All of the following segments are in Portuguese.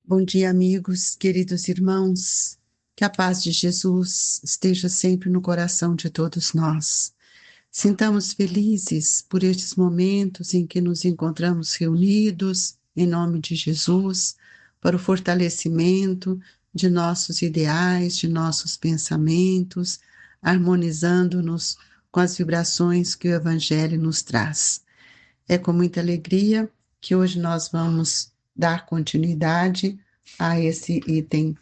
Bom dia, amigos, queridos irmãos. Que a paz de Jesus esteja sempre no coração de todos nós. Sintamos felizes por estes momentos em que nos encontramos reunidos, em nome de Jesus, para o fortalecimento de nossos ideais, de nossos pensamentos, harmonizando-nos com as vibrações que o Evangelho nos traz. É com muita alegria que hoje nós vamos dar continuidade a esse item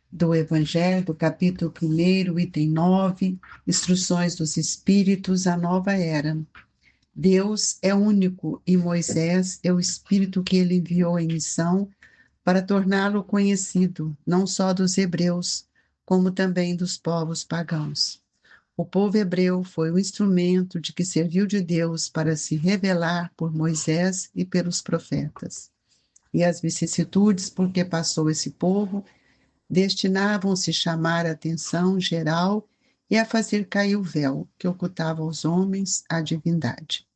do Evangelho, do capítulo 1, item 9, Instruções dos Espíritos, a Nova Era. Deus é único e Moisés é o Espírito que ele enviou em missão para torná-lo conhecido, não só dos hebreus, como também dos povos pagãos. O povo hebreu foi o instrumento de que serviu de Deus para se revelar por Moisés e pelos profetas. E as vicissitudes por que passou esse povo destinavam-se a chamar a atenção geral e a fazer cair o véu que ocultava aos homens a divindade.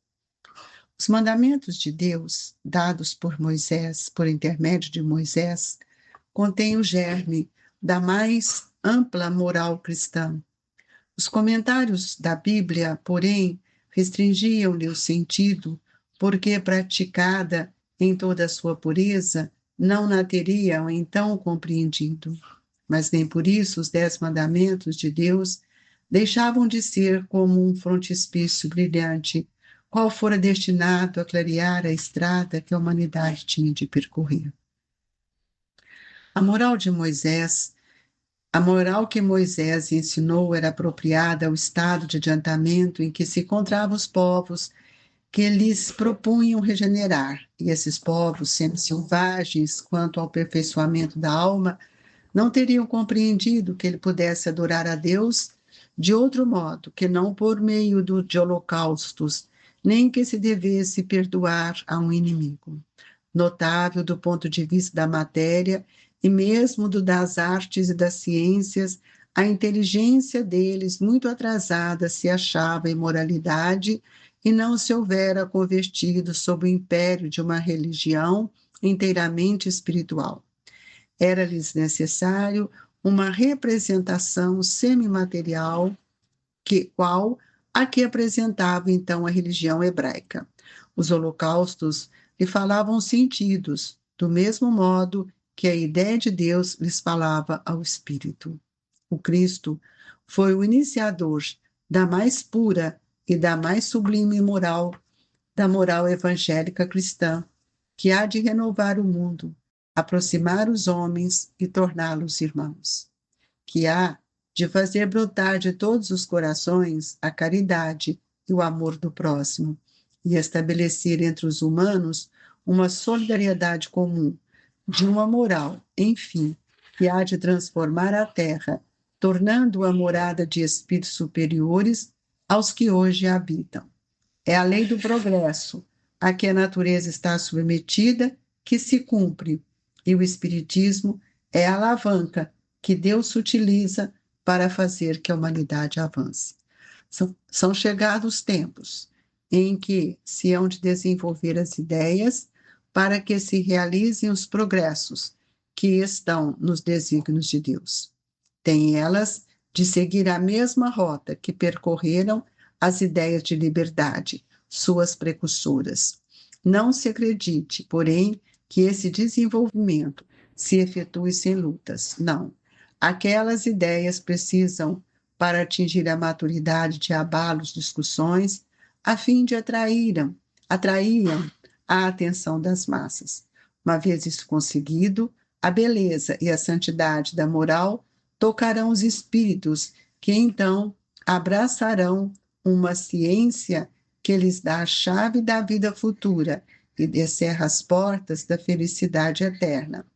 Os mandamentos de Deus, dados por Moisés, por intermédio de Moisés, contêm o germe da mais ampla moral cristã. Os comentários da Bíblia, porém, restringiam-lhe o sentido, porque, praticada em toda a sua pureza, não na teriam então compreendido. Mas nem por isso os 10 mandamentos de Deus deixavam de ser como um frontispício brilhante, qual fora destinado a clarear a estrada que a humanidade tinha de percorrer. A moral de Moisés A moral que Moisés ensinou era apropriada ao estado de adiantamento em que se encontravam os povos que lhes propunham regenerar, e esses povos, sendo selvagens quanto ao aperfeiçoamento da alma, não teriam compreendido que ele pudesse adorar a Deus de outro modo que não por meio de holocaustos, nem que se devesse perdoar a um inimigo. Notável do ponto de vista da matéria e mesmo das artes e das ciências, a inteligência deles, muito atrasada, se achava em moralidade e não se houvera convertido sob o império de uma religião inteiramente espiritual. Era-lhes necessário uma representação semimaterial, qual a que apresentava então a religião hebraica. Os holocaustos lhe falavam sentidos, do mesmo modo que a ideia de Deus lhes falava ao espírito. O Cristo foi o iniciador da mais pura e da mais sublime moral, da moral evangélica cristã, que há de renovar o mundo, aproximar os homens e torná-los irmãos, que há de fazer brotar de todos os corações a caridade e o amor do próximo, e estabelecer entre os humanos uma solidariedade comum, de uma moral, enfim, que há de transformar a terra, tornando-a morada de espíritos superiores aos que hoje a habitam. É a lei do progresso, a que a natureza está submetida, que se cumpre, e o Espiritismo é a alavanca que Deus utiliza para fazer que a humanidade avance. São chegados tempos em que se hão de desenvolver as ideias para que se realizem os progressos que estão nos desígnios de Deus. Têm elas de seguir a mesma rota que percorreram as ideias de liberdade, suas precursoras. Não se acredite, porém, que esse desenvolvimento se efetue sem lutas. Não. Aquelas ideias precisam, para atingir a maturidade de abalos, discussões, a fim de atraíam a atenção das massas. Uma vez isso conseguido, a beleza e a santidade da moral tocarão os espíritos, que então abraçarão uma ciência que lhes dá a chave da vida futura e descerra as portas da felicidade eterna.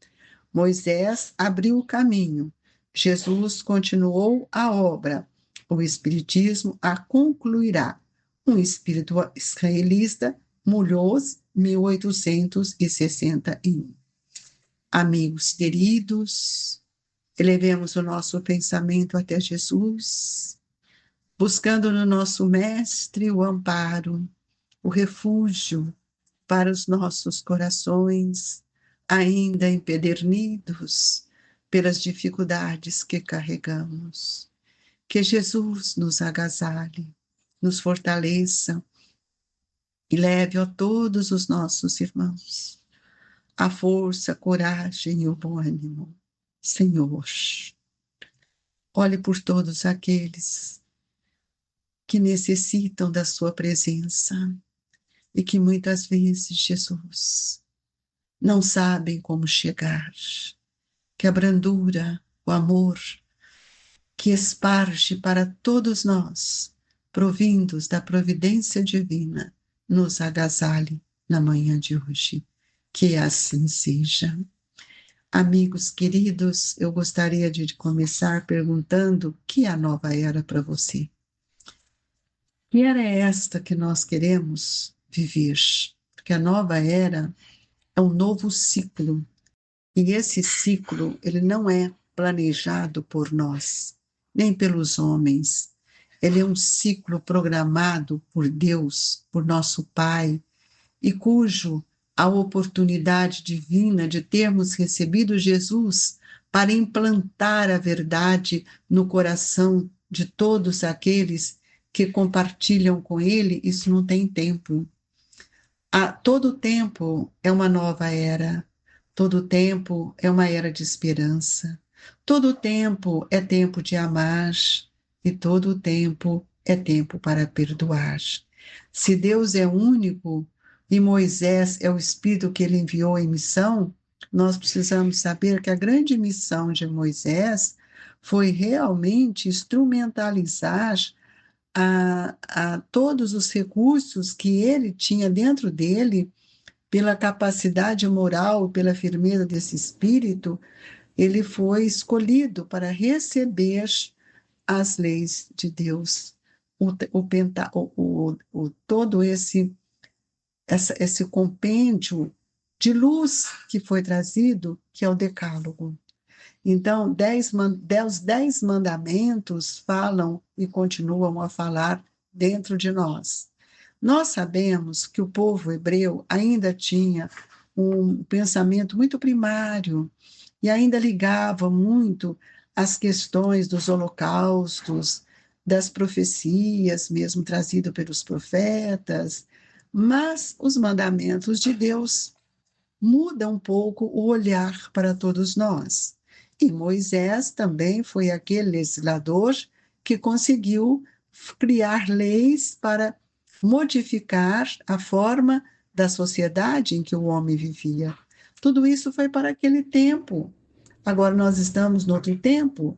Moisés abriu o caminho, Jesus continuou a obra, o Espiritismo a concluirá. Um espírito israelita, Mulhouse, 1861. Amigos queridos, elevemos o nosso pensamento até Jesus, buscando no nosso Mestre o amparo, o refúgio para os nossos corações, ainda empedernidos pelas dificuldades que carregamos. Que Jesus nos agasalhe, nos fortaleça e leve a todos os nossos irmãos a força, a coragem e o bom ânimo. Senhor, olhe por todos aqueles que necessitam da sua presença e que muitas vezes, Jesus, não sabem como chegar. Que a brandura, o amor que esparge para todos nós, provindos da providência divina, nos agasalhe na manhã de hoje. Que assim seja. Amigos queridos, eu gostaria de começar perguntando o que é a nova era para você. Que era esta que nós queremos viver? Porque a nova era é um novo ciclo. E esse ciclo, ele não é planejado por nós, nem pelos homens. Ele é um ciclo programado por Deus, por nosso Pai, e cujo a oportunidade divina de termos recebido Jesus para implantar a verdade no coração de todos aqueles que compartilham com Ele, isso não tem tempo. Todo tempo é uma nova era, todo tempo é uma era de esperança, todo tempo é tempo de amar e todo tempo é tempo para perdoar. Se Deus é único e Moisés é o Espírito que ele enviou em missão, nós precisamos saber que a grande missão de Moisés foi realmente instrumentalizar a todos os recursos que ele tinha dentro dele, pela capacidade moral, pela firmeza desse espírito, ele foi escolhido para receber as leis de Deus, todo esse compêndio de luz que foi trazido, que é o Decálogo. Então, os 10 mandamentos falam e continuam a falar dentro de nós. Nós sabemos que o povo hebreu ainda tinha um pensamento muito primário e ainda ligava muito as questões dos holocaustos, das profecias, mesmo trazido pelos profetas, mas os mandamentos de Deus mudam um pouco o olhar para todos nós. E Moisés também foi aquele legislador que conseguiu criar leis para modificar a forma da sociedade em que o homem vivia. Tudo isso foi para aquele tempo. Agora nós estamos no outro tempo,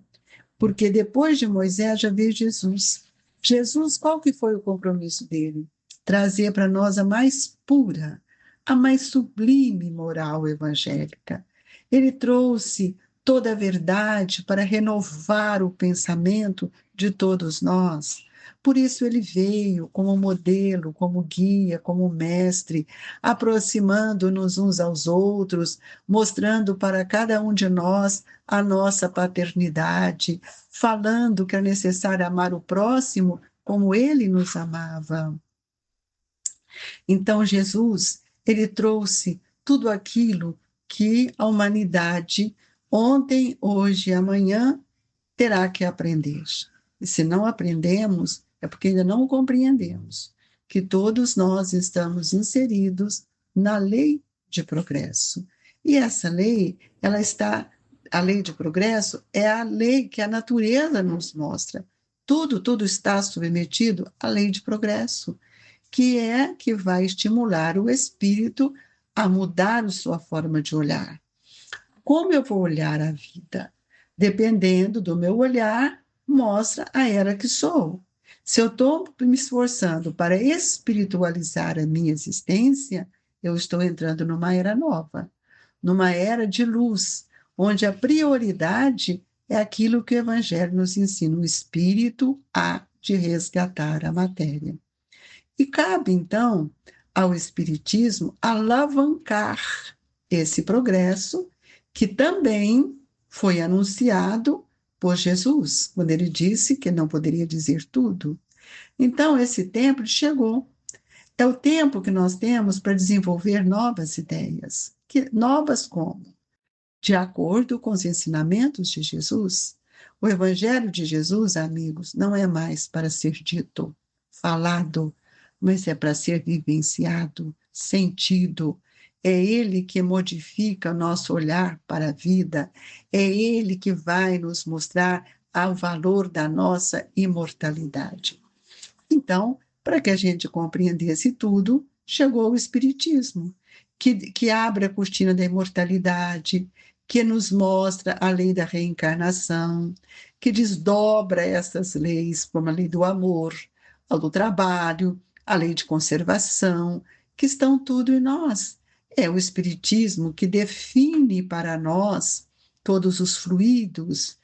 porque depois de Moisés já veio Jesus. Jesus, qual que foi o compromisso dele? Trazer para nós a mais pura, a mais sublime moral evangélica. Ele trouxe toda a verdade para renovar o pensamento de todos nós. Por isso ele veio como modelo, como guia, como mestre, aproximando-nos uns aos outros, mostrando para cada um de nós a nossa paternidade, falando que é necessário amar o próximo como ele nos amava. Então, Jesus, ele trouxe tudo aquilo que a humanidade, ontem, hoje e amanhã, terá que aprender. E se não aprendemos, é porque ainda não compreendemos que todos nós estamos inseridos na lei de progresso. E essa lei, a lei de progresso é a lei que a natureza nos mostra. Tudo está submetido à lei de progresso, que é que vai estimular o espírito a mudar a sua forma de olhar. Como eu vou olhar a vida? Dependendo do meu olhar, mostra a era que sou. Se eu estou me esforçando para espiritualizar a minha existência, eu estou entrando numa era nova, numa era de luz, onde a prioridade é aquilo que o Evangelho nos ensina: o espírito há de resgatar a matéria. E cabe, então, ao Espiritismo alavancar esse progresso, que também foi anunciado por Jesus, quando ele disse que não poderia dizer tudo. Então, esse tempo chegou. É o tempo que nós temos para desenvolver novas ideias. Novas como? De acordo com os ensinamentos de Jesus. O Evangelho de Jesus, amigos, não é mais para ser dito, falado, mas é para ser vivenciado, sentido. É Ele que modifica nosso olhar para a vida, é Ele que vai nos mostrar o valor da nossa imortalidade. Então, para que a gente compreendesse tudo, chegou o Espiritismo, que abre a cortina da imortalidade, que nos mostra a lei da reencarnação, que desdobra essas leis, como a lei do amor, a do trabalho, a lei de conservação, que estão tudo em nós. É o Espiritismo que define para nós todos os fluidos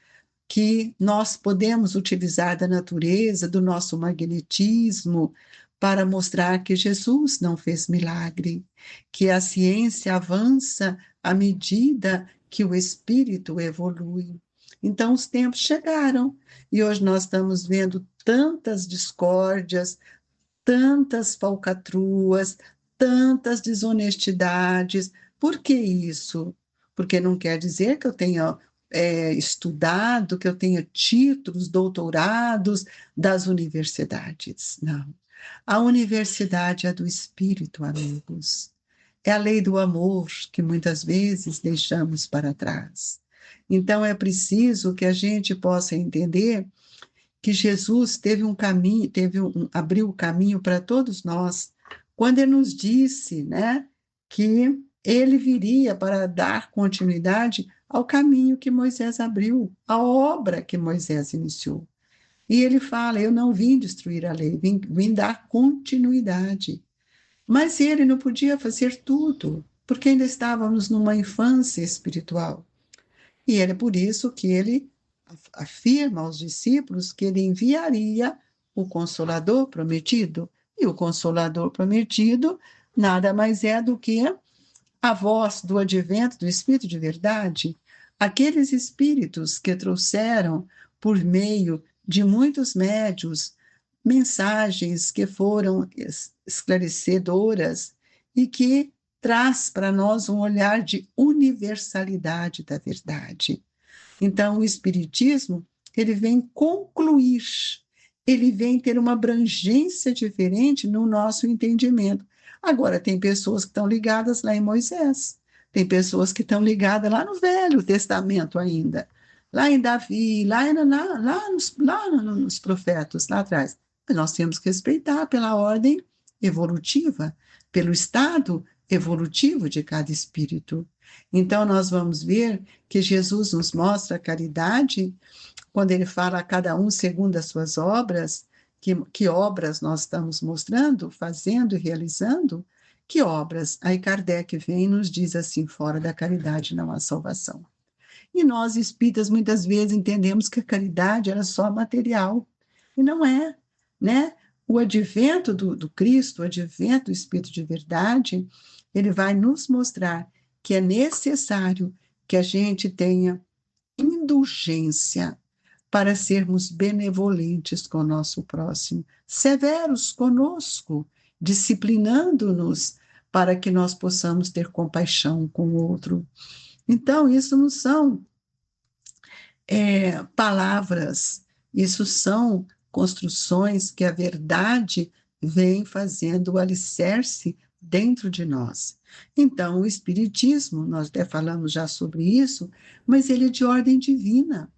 que nós podemos utilizar da natureza, do nosso magnetismo, para mostrar que Jesus não fez milagre, que a ciência avança à medida que o espírito evolui. Então, os tempos chegaram e hoje nós estamos vendo tantas discórdias, tantas falcatruas, tantas desonestidades. Por que isso? Porque não quer dizer que eu tenha estudado, que eu tenha títulos, doutorados das universidades. Não. A universidade é do espírito, amigos. É a lei do amor que muitas vezes deixamos para trás. Então é preciso que a gente possa entender que Jesus teve um caminho, abriu o caminho para todos nós, quando ele nos disse, né, que ele viria para dar continuidade ao caminho que Moisés abriu, à obra que Moisés iniciou. E ele fala: eu não vim destruir a lei, vim dar continuidade. Mas ele não podia fazer tudo, porque ainda estávamos numa infância espiritual. E é por isso que ele afirma aos discípulos que ele enviaria o Consolador prometido. E o Consolador prometido nada mais é do que a voz do advento do Espírito de verdade, aqueles espíritos que trouxeram por meio de muitos médios mensagens que foram esclarecedoras e que traz para nós um olhar de universalidade da verdade. Então, o Espiritismo, ele vem concluir, ele vem ter uma abrangência diferente no nosso entendimento. Agora, tem pessoas que estão ligadas lá em Moisés, tem pessoas que estão ligadas lá no Velho Testamento ainda, lá em Davi, nos profetas, lá atrás. Mas nós temos que respeitar pela ordem evolutiva, pelo estado evolutivo de cada espírito. Então, nós vamos ver que Jesus nos mostra a caridade quando ele fala a cada um segundo as suas obras, que obras nós estamos mostrando, fazendo e realizando, que obras? Aí Kardec vem e nos diz assim: fora da caridade não há salvação. E nós, espíritas, muitas vezes entendemos que a caridade era só material, e não é, né? O advento do Cristo, o advento do Espírito de verdade, ele vai nos mostrar que é necessário que a gente tenha indulgência para sermos benevolentes com o nosso próximo, severos conosco, disciplinando-nos para que nós possamos ter compaixão com o outro. Então, isso não são palavras, isso são construções que a verdade vem fazendo o alicerce dentro de nós. Então, o Espiritismo, nós até falamos já sobre isso, mas ele é de ordem divina.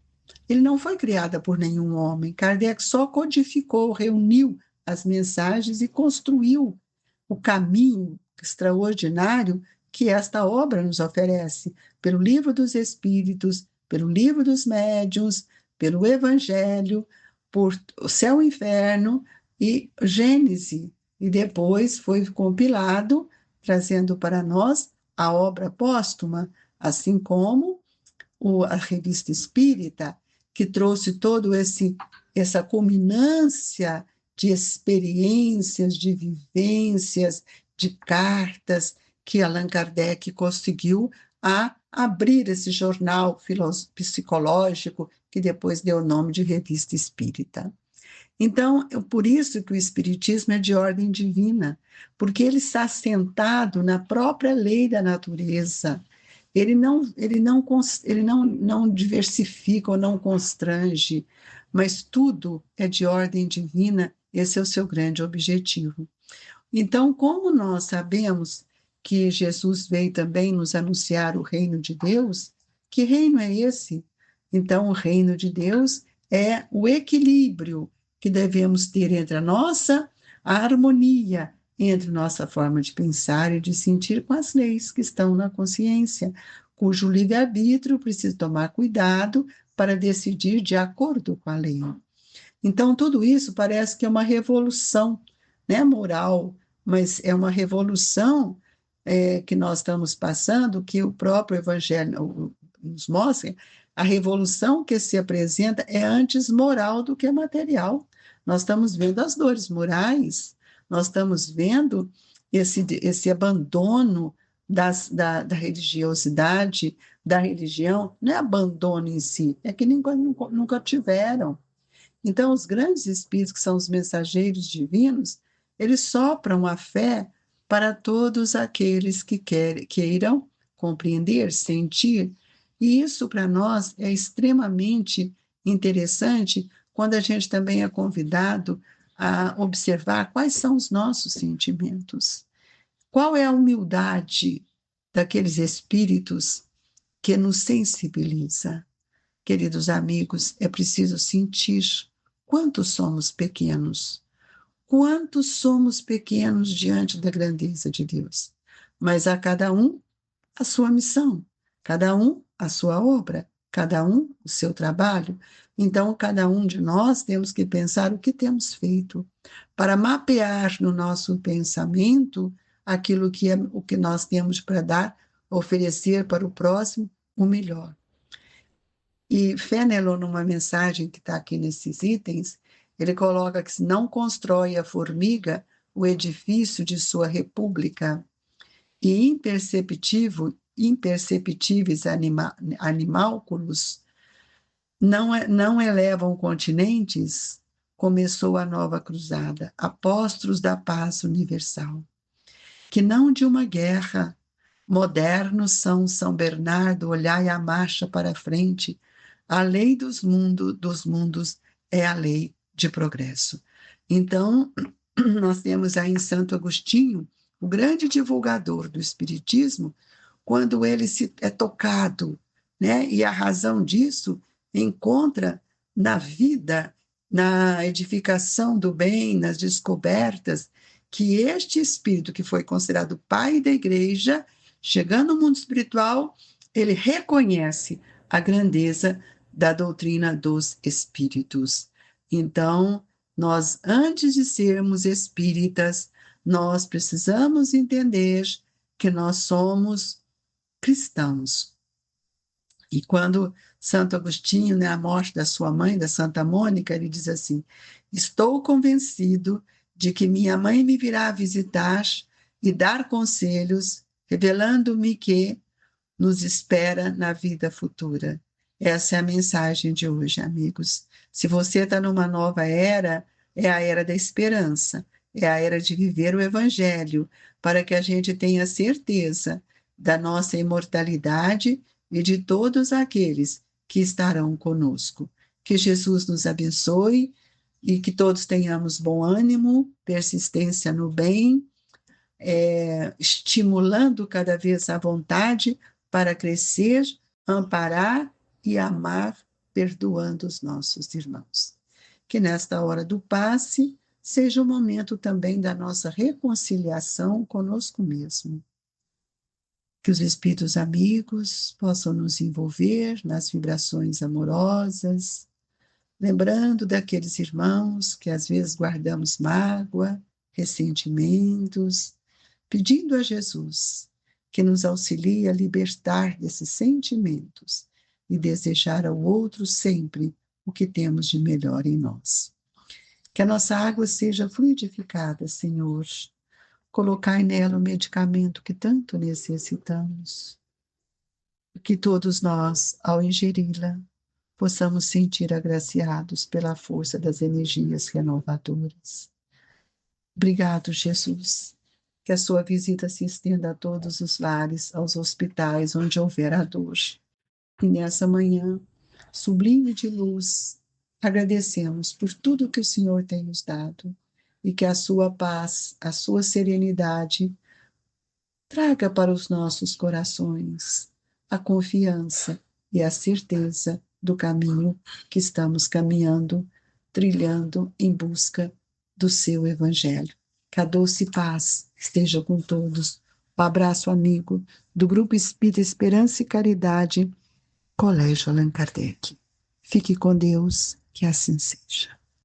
Ele não foi criado por nenhum homem. Kardec só codificou, reuniu as mensagens e construiu o caminho extraordinário que esta obra nos oferece, pelo Livro dos Espíritos, pelo Livro dos Médiuns, pelo Evangelho, por o Céu e Inferno e Gênese. E depois foi compilado, trazendo para nós a obra póstuma, assim como a Revista Espírita, que trouxe todo essa culminância de experiências, de vivências, de cartas que Allan Kardec conseguiu a abrir esse jornal psicológico que depois deu o nome de Revista Espírita. Então, por isso que o Espiritismo é de ordem divina, porque ele está sentado na própria lei da natureza. Ele não diversifica ou não constrange, mas tudo é de ordem divina, esse é o seu grande objetivo. Então, como nós sabemos que Jesus veio também nos anunciar o reino de Deus, que reino é esse? Então, o reino de Deus é o equilíbrio que devemos ter entre a harmonia entre nossa forma de pensar e de sentir com as leis que estão na consciência, cujo livre-arbítrio precisa tomar cuidado para decidir de acordo com a lei. Então, tudo isso parece que é uma revolução, né, moral, mas é uma revolução que nós estamos passando, que o próprio Evangelho nos mostra, a revolução que se apresenta é antes moral do que material. Nós estamos vendo as dores morais, nós estamos vendo esse abandono da religiosidade, da religião, não é abandono em si, é que nunca tiveram. Então, os grandes espíritos, que são os mensageiros divinos, eles sopram a fé para todos aqueles que queiram compreender, sentir. E isso, para nós, é extremamente interessante quando a gente também é convidado a observar quais são os nossos sentimentos. Qual é a humildade daqueles espíritos que nos sensibiliza? Queridos amigos, é preciso sentir quanto somos pequenos, quantos somos pequenos diante da grandeza de Deus. Mas a cada um a sua missão, cada um a sua obra, cada um o seu trabalho. Então, cada um de nós temos que pensar o que temos feito para mapear no nosso pensamento aquilo que é o que nós temos para dar, oferecer para o próximo o melhor. E Fénelon, numa mensagem que está aqui nesses itens, ele coloca que não constrói a formiga o edifício de sua república, e imperceptíveis animálculos não elevam continentes, começou a nova cruzada, apóstolos da paz universal, que não de uma guerra, modernos são São Bernardo, olhai a marcha para a frente, a lei dos mundos é a lei de progresso. Então, nós temos aí em Santo Agostinho, o grande divulgador do Espiritismo, quando ele é tocado, né? E a razão disso encontra na vida, na edificação do bem, nas descobertas, que este espírito, que foi considerado pai da igreja, chegando no mundo espiritual, ele reconhece a grandeza da doutrina dos espíritos. Então, nós, antes de sermos espíritas, nós precisamos entender que nós somos cristãos. E quando Santo Agostinho, né, a morte da sua mãe, da Santa Mônica, ele diz assim: estou convencido de que minha mãe me virá visitar e dar conselhos, revelando-me que nos espera na vida futura. Essa é a mensagem de hoje, amigos. Se você está numa nova era, é a era da esperança, é a era de viver o Evangelho, para que a gente tenha certeza da nossa imortalidade e de todos aqueles que estarão conosco. Que Jesus nos abençoe e que todos tenhamos bom ânimo, persistência no bem, estimulando cada vez a vontade para crescer, amparar e amar, perdoando os nossos irmãos. Que nesta hora do passe seja o momento também da nossa reconciliação conosco mesmo. Que os espíritos amigos possam nos envolver nas vibrações amorosas, lembrando daqueles irmãos que às vezes guardamos mágoa, ressentimentos, pedindo a Jesus que nos auxilie a libertar desses sentimentos e desejar ao outro sempre o que temos de melhor em nós. Que a nossa água seja fluidificada, Senhor. Colocai nela o medicamento que tanto necessitamos. Que todos nós, ao ingeri-la, possamos sentir agraciados pela força das energias renovadoras. Obrigado, Jesus. Que a sua visita se estenda a todos os lares, aos hospitais onde houver a dor. E nessa manhã, sublime de luz, agradecemos por tudo que o Senhor tem nos dado e que a sua paz, a sua serenidade traga para os nossos corações a confiança e a certeza do caminho que estamos caminhando, trilhando em busca do seu Evangelho. Que a doce paz esteja com todos. Um abraço amigo do Grupo Espírita Esperança e Caridade, Colégio Allan Kardec. Fique com Deus, que assim seja.